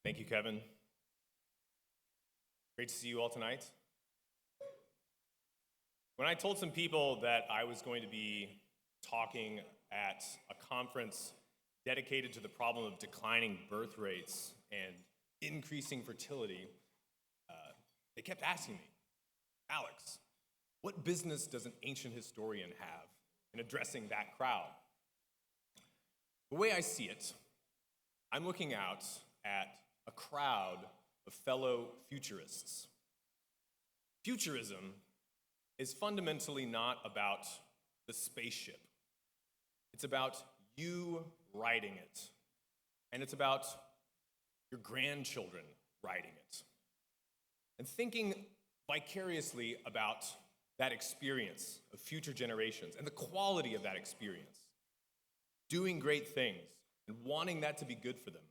Thank you, Kevin. Great to see you all tonight. When I told some people that I was going to be talking at a conference dedicated to the problem of declining birth rates and increasing fertility, they kept asking me, Alex, what business does an ancient historian have in addressing that crowd? The way I see it, I'm looking out at a crowd of fellow futurists. Futurism is fundamentally not about the spaceship. It's about you riding it. And it's about your grandchildren riding it. And thinking vicariously about that experience of future generations and the quality of that experience. Doing great things and wanting that to be good for them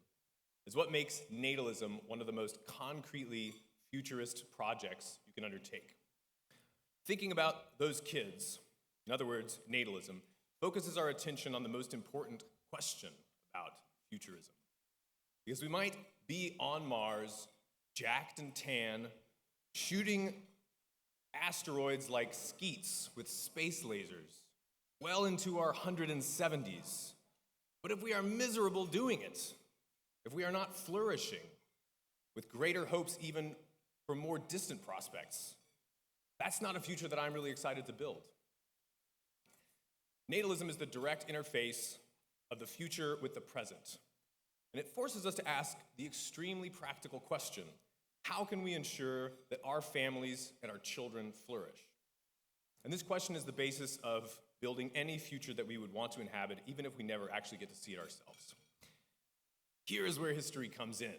is what makes natalism one of the most concretely futurist projects you can undertake. Thinking about those kids, in other words, natalism, focuses our attention on the most important question about futurism. Because we might be on Mars, jacked and tan, shooting asteroids like skeets with space lasers, well into our 170s. But if we are miserable doing it, if we are not flourishing, with greater hopes even for more distant prospects, that's not a future that I'm really excited to build. Natalism is the direct interface of the future with the present. And it forces us to ask the extremely practical question, how can we ensure that our families and our children flourish? And this question is the basis of building any future that we would want to inhabit, even if we never actually get to see it ourselves. Here is where history comes in.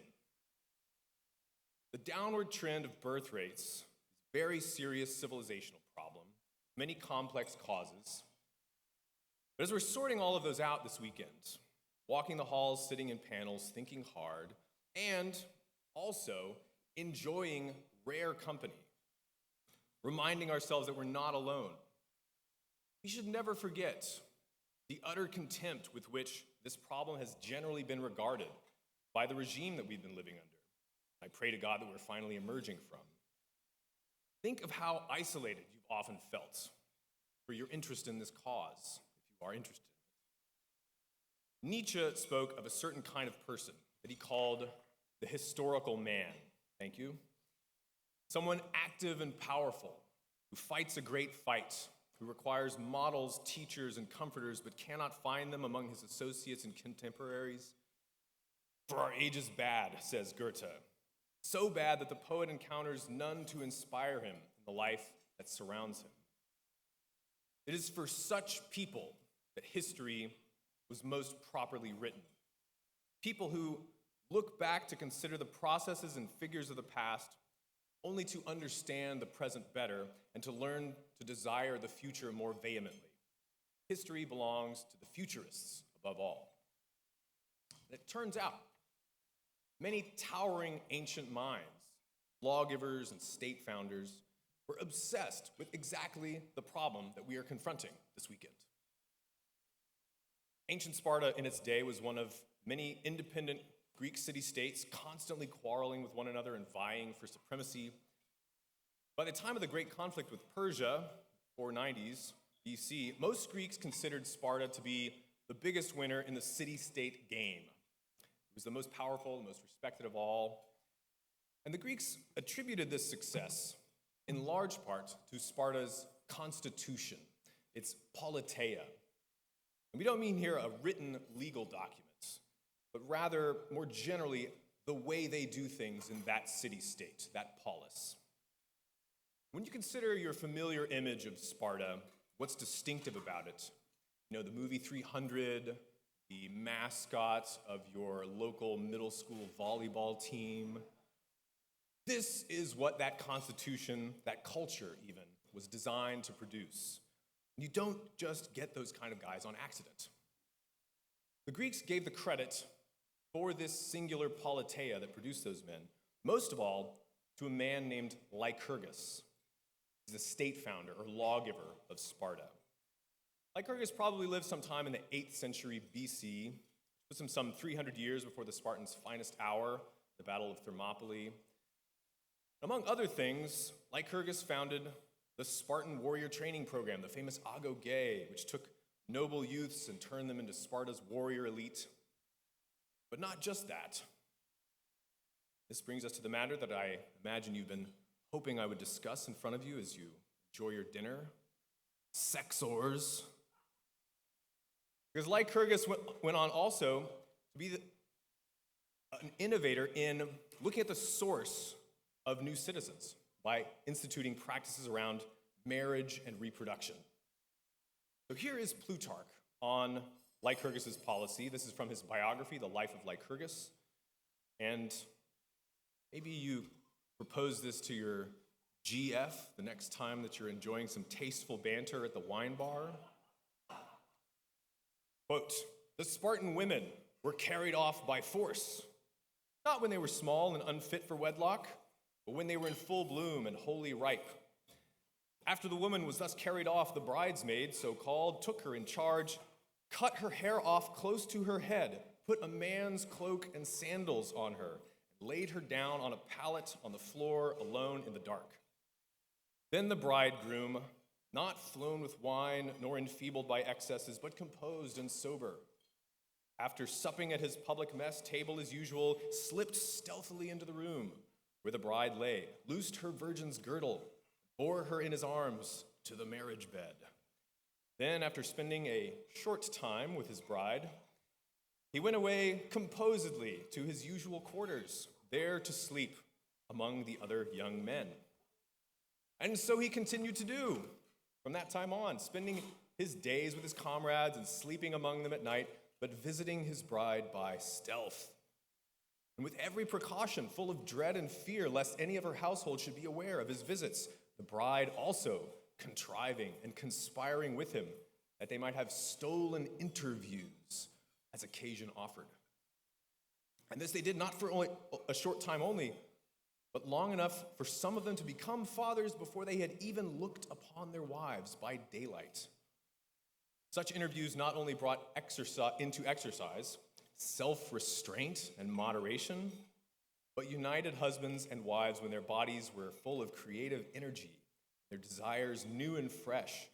The downward trend of birth rates is a very serious civilizational problem, many complex causes. But as we're sorting all of those out this weekend, walking the halls, sitting in panels, thinking hard, and also enjoying rare company, reminding ourselves that we're not alone, we should never forget the utter contempt with which this problem has generally been regarded by the regime that we've been living under. I pray to God that we're finally emerging from. Think of how isolated you've often felt for your interest in this cause, if you are interested in it. Nietzsche spoke of a certain kind of person that he called the historical man. Thank you. Someone active and powerful, who fights a great fight, who requires models, teachers, and comforters, but cannot find them among his associates and contemporaries. For our age is bad, says Goethe. So bad that the poet encounters none to inspire him in the life that surrounds him. It is for such people that history was most properly written. People who look back to consider the processes and figures of the past only to understand the present better and to learn to desire the future more vehemently. History belongs to the futurists above all. And it turns out many towering ancient minds, lawgivers and state founders, were obsessed with exactly the problem that we are confronting this weekend. Ancient Sparta in its day was one of many independent Greek city-states constantly quarreling with one another and vying for supremacy. By the time of the great conflict with Persia, 490s BC, most Greeks considered Sparta to be the biggest winner in the city-state game. It was the most powerful, the most respected of all. And the Greeks attributed this success in large part to Sparta's constitution, its politeia. And we don't mean here a written legal document, but rather, more generally, the way they do things in that city-state, that polis. When you consider your familiar image of Sparta, what's distinctive about it? You know, the movie 300, the mascot of your local middle school volleyball team. This is what that constitution, that culture even, was designed to produce. You don't just get those kind of guys on accident. The Greeks gave the credit for this singular politeia that produced those men, most of all, to a man named Lycurgus. He's the state founder or lawgiver of Sparta. Lycurgus probably lived sometime in the 8th century BC, which puts him some 300 years before the Spartans' finest hour, the Battle of Thermopylae. Among other things, Lycurgus founded the Spartan warrior training program, the famous Agogé, which took noble youths and turned them into Sparta's warrior elite. But not just that. This brings us to the matter that I imagine you've been hoping I would discuss in front of you as you enjoy your dinner: sex ors. Because Lycurgus went on also to be an innovator in looking at the source of new citizens by instituting practices around marriage and reproduction. So here is Plutarch on Lycurgus's policy. This is from his biography, The Life of Lycurgus. And maybe you propose this to your GF the next time that you're enjoying some tasteful banter at the wine bar. Quote, "The Spartan women were carried off by force, not when they were small and unfit for wedlock, but when they were in full bloom and wholly ripe. After the woman was thus carried off, the bridesmaid, so called, took her in charge, cut her hair off close to her head, put a man's cloak and sandals on her, and laid her down on a pallet on the floor alone in the dark. Then the bridegroom, not flown with wine nor enfeebled by excesses, but composed and sober, after supping at his public mess table as usual, slipped stealthily into the room where the bride lay, loosed her virgin's girdle, bore her in his arms to the marriage bed. Then, after spending a short time with his bride, he went away composedly to his usual quarters, there to sleep among the other young men. And so he continued to do from that time on, spending his days with his comrades and sleeping among them at night, but visiting his bride by stealth, and with every precaution, full of dread and fear lest any of her household should be aware of his visits, the bride also contriving and conspiring with him that they might have stolen interviews as occasion offered. And this they did not for only a short time only, but long enough for some of them to become fathers before they had even looked upon their wives by daylight. Such interviews not only brought into exercise self-restraint and moderation, but united husbands and wives when their bodies were full of creative energy, their desires new and fresh,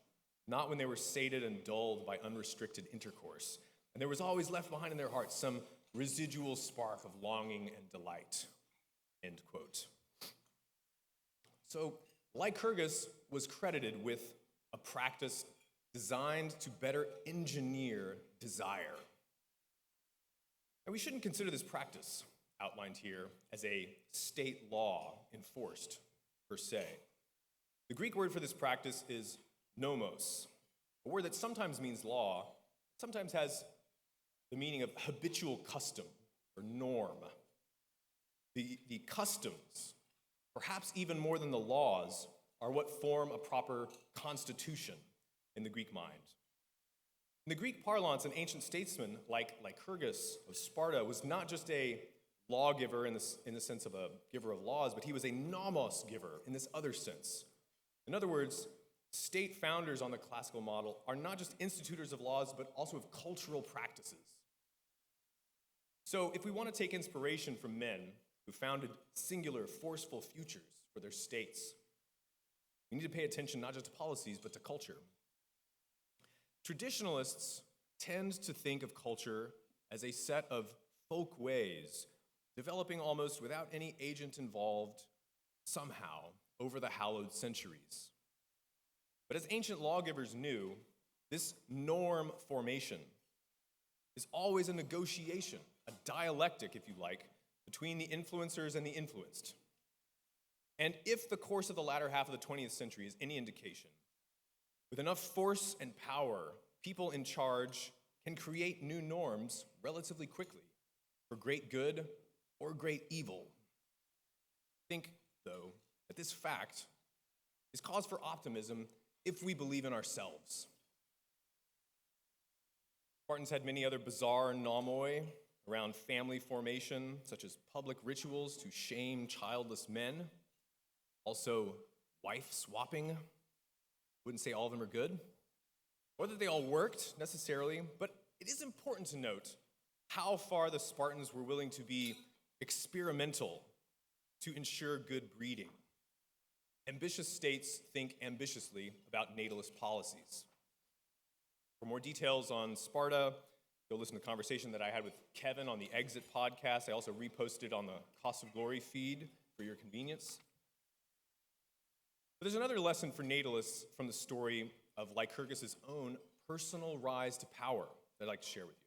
not when they were sated and dulled by unrestricted intercourse. And there was always left behind in their hearts some residual spark of longing and delight." End quote. So Lycurgus was credited with a practice designed to better engineer desire. And we shouldn't consider this practice outlined here as a state law enforced per se. The Greek word for this practice is nomos, a word that sometimes means law, sometimes has the meaning of habitual custom or norm. The customs, perhaps even more than the laws, are what form a proper constitution in the Greek mind. In the Greek parlance, an ancient statesman like Lycurgus of Sparta was not just a lawgiver in the sense of a giver of laws, but he was a nomos giver in this other sense. In other words, state founders on the classical model are not just institutors of laws, but also of cultural practices. So if we want to take inspiration from men who founded singular, forceful futures for their states, we need to pay attention not just to policies, but to culture. Traditionalists tend to think of culture as a set of folk ways, developing almost without any agent involved somehow over the hallowed centuries. But as ancient lawgivers knew, this norm formation is always a negotiation, a dialectic, if you like, between the influencers and the influenced. And if the course of the latter half of the 20th century is any indication, with enough force and power, people in charge can create new norms relatively quickly for great good or great evil. I think, though, that this fact is cause for optimism if we believe in ourselves. Spartans had many other bizarre nomoi around family formation, such as public rituals to shame childless men, also wife swapping. Wouldn't say all of them are good, or that they all worked necessarily, but it is important to note how far the Spartans were willing to be experimental to ensure good breeding. Ambitious states think ambitiously about natalist policies. For more details on Sparta, go listen to the conversation that I had with Kevin on the Exit podcast. I also reposted on the Cost of Glory feed for your convenience. But there's another lesson for natalists from the story of Lycurgus' own personal rise to power that I'd like to share with you.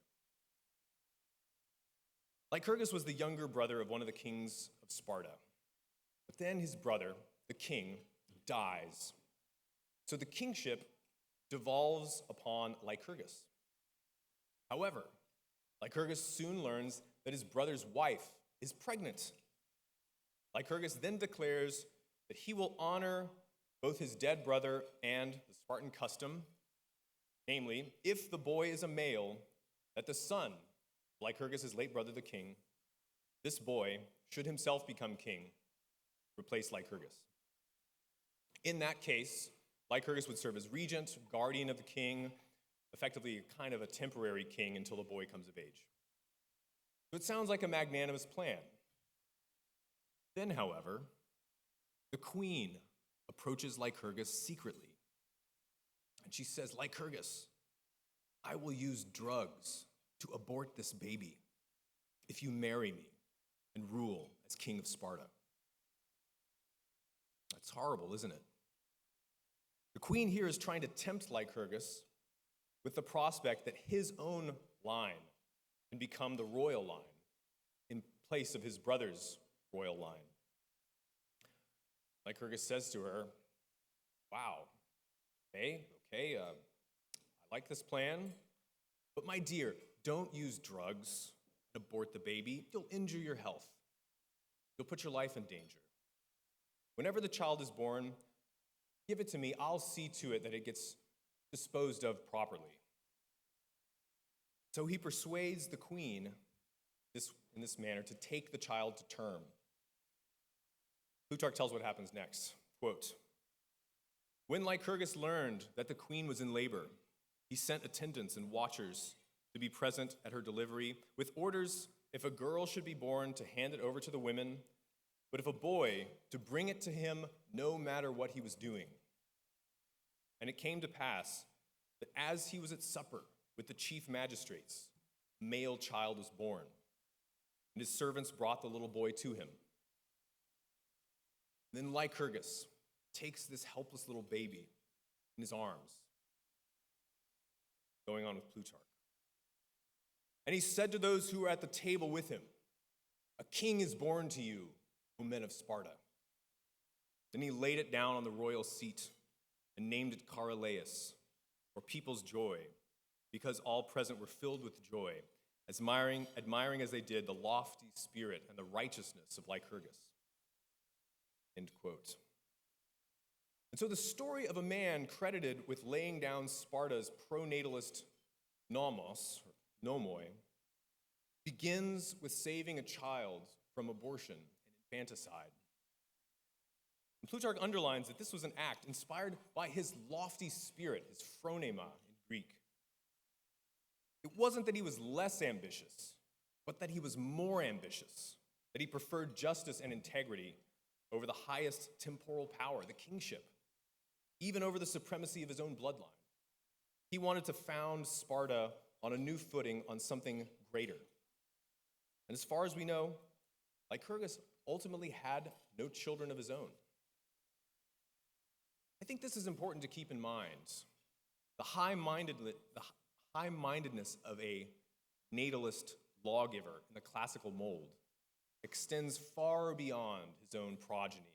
Lycurgus was the younger brother of one of the kings of Sparta. But then his brother, the king, dies. So the kingship devolves upon Lycurgus. However, Lycurgus soon learns that his brother's wife is pregnant. Lycurgus then declares that he will honor both his dead brother and the Spartan custom, namely, if the boy is a male, that the son, Lycurgus' late brother the king, this boy should himself become king, replace Lycurgus. In that case, Lycurgus would serve as regent, guardian of the king, effectively kind of a temporary king until the boy comes of age. So it sounds like a magnanimous plan. Then, however, the queen approaches Lycurgus secretly. And she says, Lycurgus, I will use drugs to abort this baby if you marry me and rule as king of Sparta. That's horrible, isn't it? The queen here is trying to tempt Lycurgus with the prospect that his own line can become the royal line in place of his brother's royal line. Lycurgus says to her, wow, okay, I like this plan, but my dear, don't use drugs and abort the baby. You'll injure your health. You'll put your life in danger. Whenever the child is born, give it to me. I'll see to it that it gets disposed of properly. So he persuades the queen in this manner to take the child to term. Plutarch tells what happens next. Quote, when Lycurgus learned that the queen was in labor, he sent attendants and watchers to be present at her delivery with orders, if a girl should be born, to hand it over to the women, but if a boy, to bring it to him no matter what he was doing. And it came to pass that as he was at supper with the chief magistrates, a male child was born, and his servants brought the little boy to him. Then Lycurgus takes this helpless little baby in his arms, going on with Plutarch. And he said to those who were at the table with him, a king is born to you, O men of Sparta. Then he laid it down on the royal seat and named it Carolaeus, or people's joy, because all present were filled with joy, admiring as they did the lofty spirit and the righteousness of Lycurgus. End quote. And so the story of a man credited with laying down Sparta's pro-natalist nomos, or nomoi, begins with saving a child from abortion and infanticide. And Plutarch underlines that this was an act inspired by his lofty spirit, his phronema in Greek. It wasn't that he was less ambitious, but that he was more ambitious, that he preferred justice and integrity over the highest temporal power, the kingship, even over the supremacy of his own bloodline. He wanted to found Sparta on a new footing, on something greater. And as far as we know, Lycurgus ultimately had no children of his own. I think this is important to keep in mind. The high-mindedness of a natalist lawgiver in the classical mold extends far beyond his own progeny.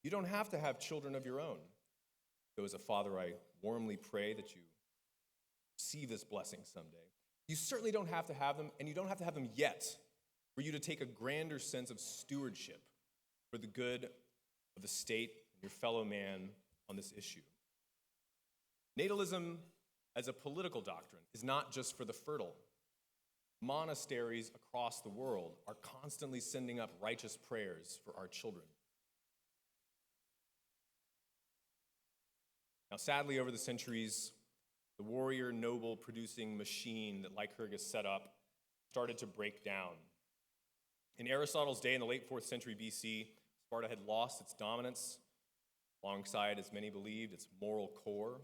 You don't have to have children of your own. Though as a father, I warmly pray that you receive this blessing someday. You certainly don't have to have them, and you don't have to have them yet for you to take a grander sense of stewardship for the good of the state and your fellow man on this issue. Natalism as a political doctrine is not just for the fertile. Monasteries across the world are constantly sending up righteous prayers for our children. Now, sadly, over the centuries, the warrior noble producing machine that Lycurgus set up started to break down. In Aristotle's day in the late 4th century BC, Sparta had lost its dominance alongside, as many believed, its moral core.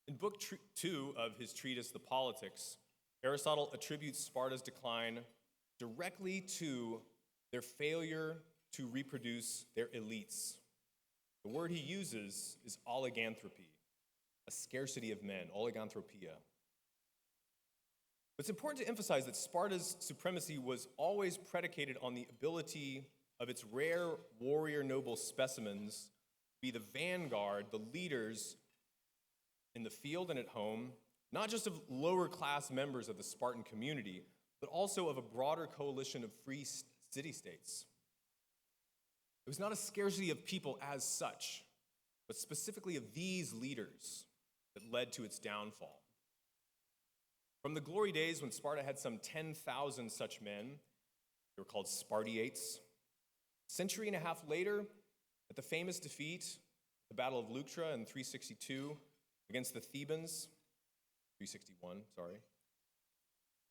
In Book 2 of his treatise, The Politics, Aristotle attributes Sparta's decline directly to their failure to reproduce their elites. The word he uses is oliganthropy, a scarcity of men, oliganthropia. It's important to emphasize that Sparta's supremacy was always predicated on the ability of its rare warrior noble specimens to be the vanguard, the leaders in the field and at home, not just of lower class members of the Spartan community, but also of a broader coalition of free city-states. It was not a scarcity of people as such, but specifically of these leaders that led to its downfall. From the glory days when Sparta had some 10,000 such men, they were called Spartiates. A century and a half later, at the famous defeat, the Battle of Leuctra in 362 against the Thebans, 361,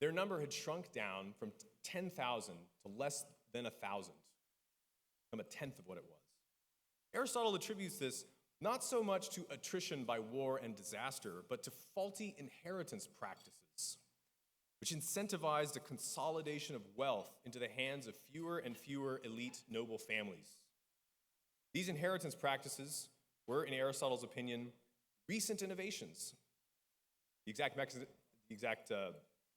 their number had shrunk down from 10,000 to less than 1,000, from a tenth of what it was. Aristotle attributes this not so much to attrition by war and disaster, but to faulty inheritance practices, which incentivized a consolidation of wealth into the hands of fewer and fewer elite noble families. These inheritance practices were, in Aristotle's opinion, recent innovations. The exact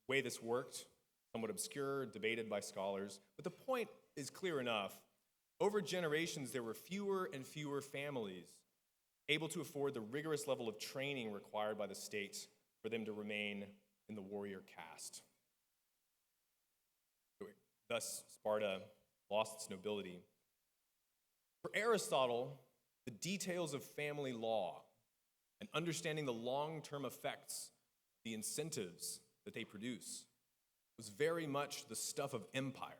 way this worked, somewhat obscure, debated by scholars, but the point is clear enough. Over generations, there were fewer and fewer families able to afford the rigorous level of training required by the state for them to remain in the warrior caste. Thus, Sparta lost its nobility. For Aristotle, the details of family law and understanding the long-term effects, the incentives that they produce, was very much the stuff of empire.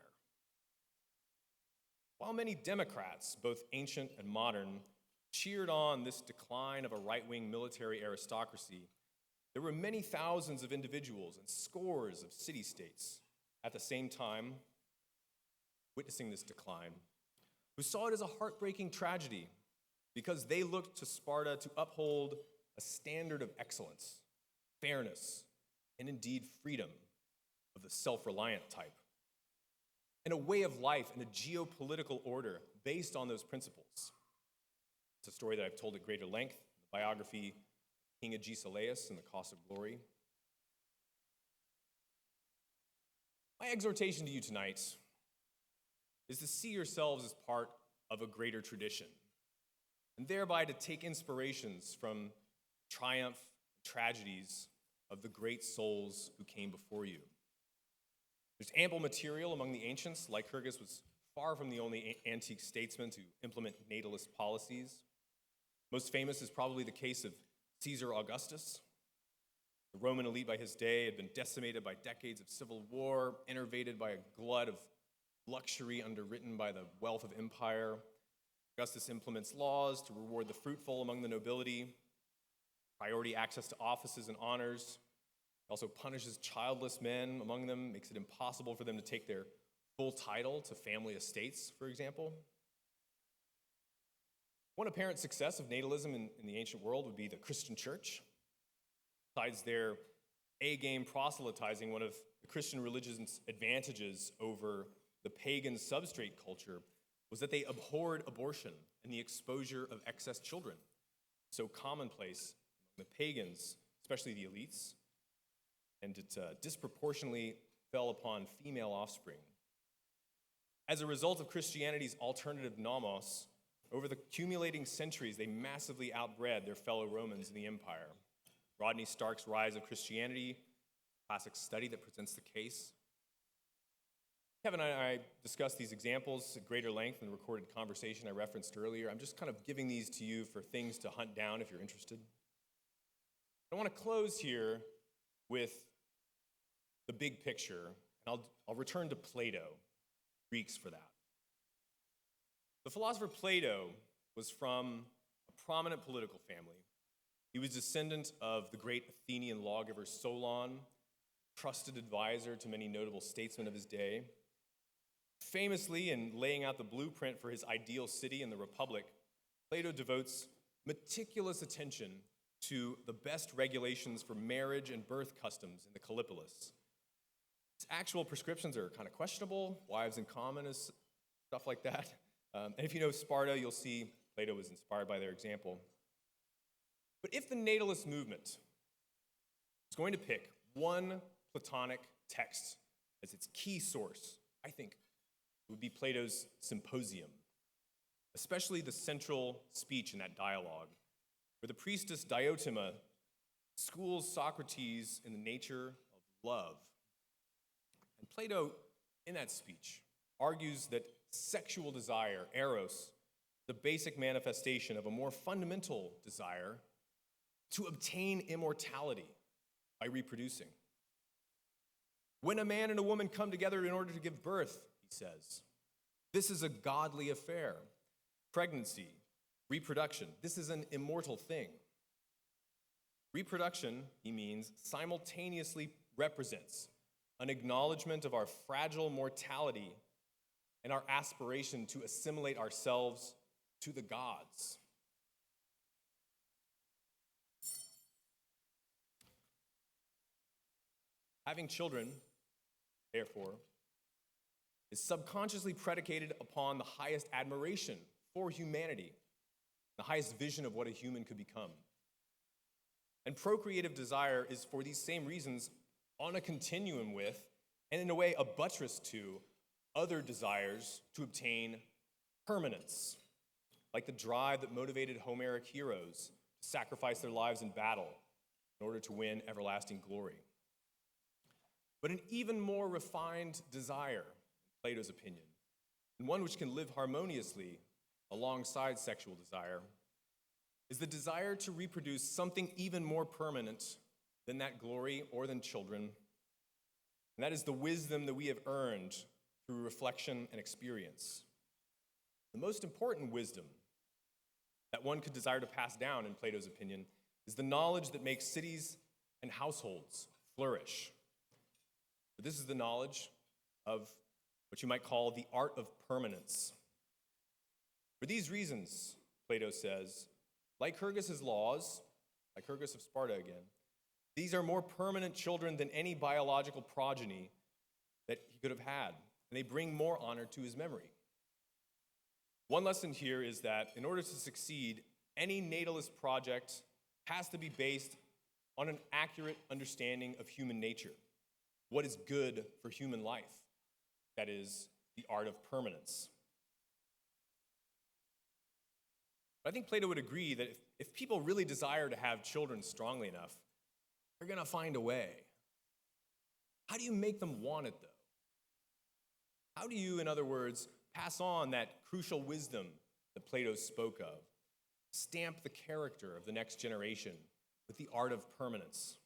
While many Democrats, both ancient and modern, cheered on this decline of a right-wing military aristocracy, there were many thousands of individuals and scores of city-states at the same time witnessing this decline, who saw it as a heartbreaking tragedy because they looked to Sparta to uphold a standard of excellence, fairness, and indeed freedom of the self-reliant type, and a way of life and a geopolitical order based on those principles. It's a story that I've told at greater length in the biography of King Agesilaus and the Cost of Glory. My exhortation to you tonight is to see yourselves as part of a greater tradition, and thereby to take inspirations from triumph and tragedies of the great souls who came before you. There's ample material among the ancients. Lycurgus was far from the only antique statesman to implement natalist policies. Most famous is probably the case of Caesar Augustus. The Roman elite by his day had been decimated by decades of civil war, enervated by a glut of luxury underwritten by the wealth of empire. Augustus implements laws to reward the fruitful among the nobility, priority access to offices and honors. He also punishes childless men among them, makes it impossible for them to take their full title to family estates, for example. One apparent success of natalism in the ancient world would be the Christian church. Besides their A-game proselytizing, one of the Christian religion's advantages over the pagan substrate culture was that they abhorred abortion and the exposure of excess children, so commonplace among the pagans, especially the elites, and it disproportionately fell upon female offspring. As a result of Christianity's alternative nomos, over the accumulating centuries, they massively outbred their fellow Romans in the empire. Rodney Stark's Rise of Christianity, a classic study that presents the case. Kevin and I discussed these examples at greater length in the recorded conversation I referenced earlier. I'm just kind of giving these to you for things to hunt down if you're interested. I want to close here with the big picture, and I'll return to Plato, Greeks for that. The philosopher Plato was from a prominent political family. He was descendant of the great Athenian lawgiver Solon, trusted advisor to many notable statesmen of his day. Famously, in laying out the blueprint for his ideal city and the Republic, Plato devotes meticulous attention to the best regulations for marriage and birth customs in the Callipolis. His actual prescriptions are kind of questionable, wives in common, is stuff like that. And if you know Sparta, you'll see Plato was inspired by their example. But if the natalist movement is going to pick one Platonic text as its key source, I think it would be Plato's Symposium, especially the central speech in that dialogue, where the priestess Diotima schools Socrates in the nature of love. And Plato, in that speech, argues that sexual desire, eros, the basic manifestation of a more fundamental desire to obtain immortality by reproducing. When a man and a woman come together in order to give birth, he says, this is a godly affair. Pregnancy, reproduction, this is an immortal thing. Reproduction, he means, simultaneously represents an acknowledgement of our fragile mortality and our aspiration to assimilate ourselves to the gods. Having children, therefore, is subconsciously predicated upon the highest admiration for humanity, the highest vision of what a human could become. And procreative desire is, for these same reasons, on a continuum with, and in a way a buttress to, other desires to obtain permanence, like the drive that motivated Homeric heroes to sacrifice their lives in battle in order to win everlasting glory. But an even more refined desire, in Plato's opinion, and one which can live harmoniously alongside sexual desire, is the desire to reproduce something even more permanent than that glory or than children, and that is the wisdom that we have earned through reflection and experience. The most important wisdom that one could desire to pass down, in Plato's opinion, is the knowledge that makes cities and households flourish. But this is the knowledge of what you might call the art of permanence. For these reasons, Plato says, Lycurgus's laws, Lycurgus of Sparta again, these are more permanent children than any biological progeny that he could have had, and they bring more honor to his memory. One lesson here is that in order to succeed, any natalist project has to be based on an accurate understanding of human nature, what is good for human life, that is, the art of permanence. I think Plato would agree that if people really desire to have children strongly enough, they're going to find a way. How do you make them want it, though? How do you, in other words, pass on that crucial wisdom that Plato spoke of, stamp the character of the next generation with the art of permanence?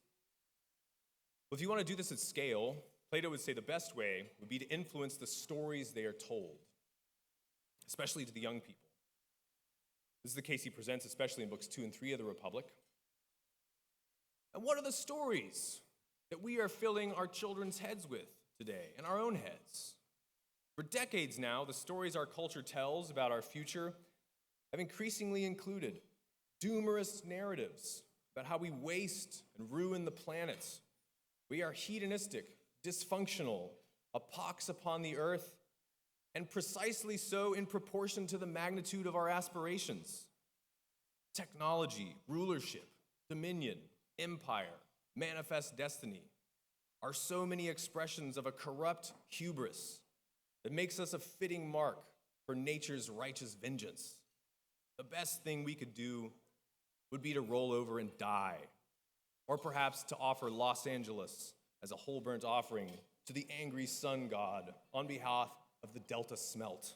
Well, if you want to do this at scale, Plato would say the best way would be to influence the stories they are told, especially to the young people. This is the case he presents, especially in books 2 and 3 of the Republic. And what are the stories that we are filling our children's heads with today, and our own heads? For decades now, the stories our culture tells about our future have increasingly included doomorous narratives about how we waste and ruin the planet. We are hedonistic, dysfunctional, a pox upon the earth, and precisely so in proportion to the magnitude of our aspirations. Technology, rulership, dominion, empire, manifest destiny are so many expressions of a corrupt hubris that makes us a fitting mark for nature's righteous vengeance. The best thing we could do would be to roll over and die, or perhaps to offer Los Angeles as a whole burnt offering to the angry sun god on behalf of the Delta smelt.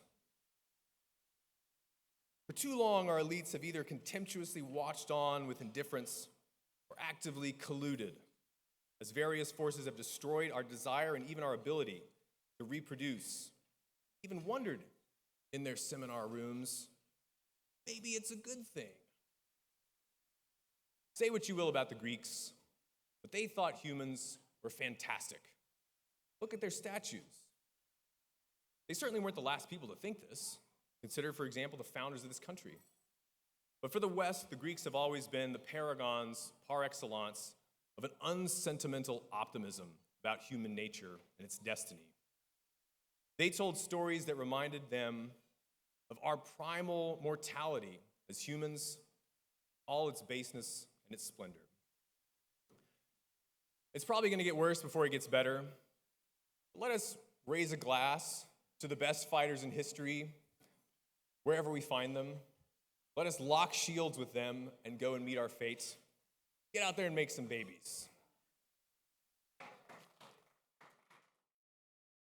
For too long, our elites have either contemptuously watched on with indifference or actively colluded, as various forces have destroyed our desire and even our ability to reproduce. Even wondered in their seminar rooms, maybe it's a good thing. Say what you will about the Greeks, but they thought humans were fantastic. Look at their statues. They certainly weren't the last people to think this. Consider, for example, the founders of this country. But for the West, the Greeks have always been the paragons par excellence of an unsentimental optimism about human nature and its destiny. They told stories that reminded them of our primal mortality as humans, all its baseness and its splendor. It's probably going to get worse before it gets better. But let us raise a glass to the best fighters in history, wherever we find them. Let us lock shields with them and go and meet our fate. Get out there and make some babies.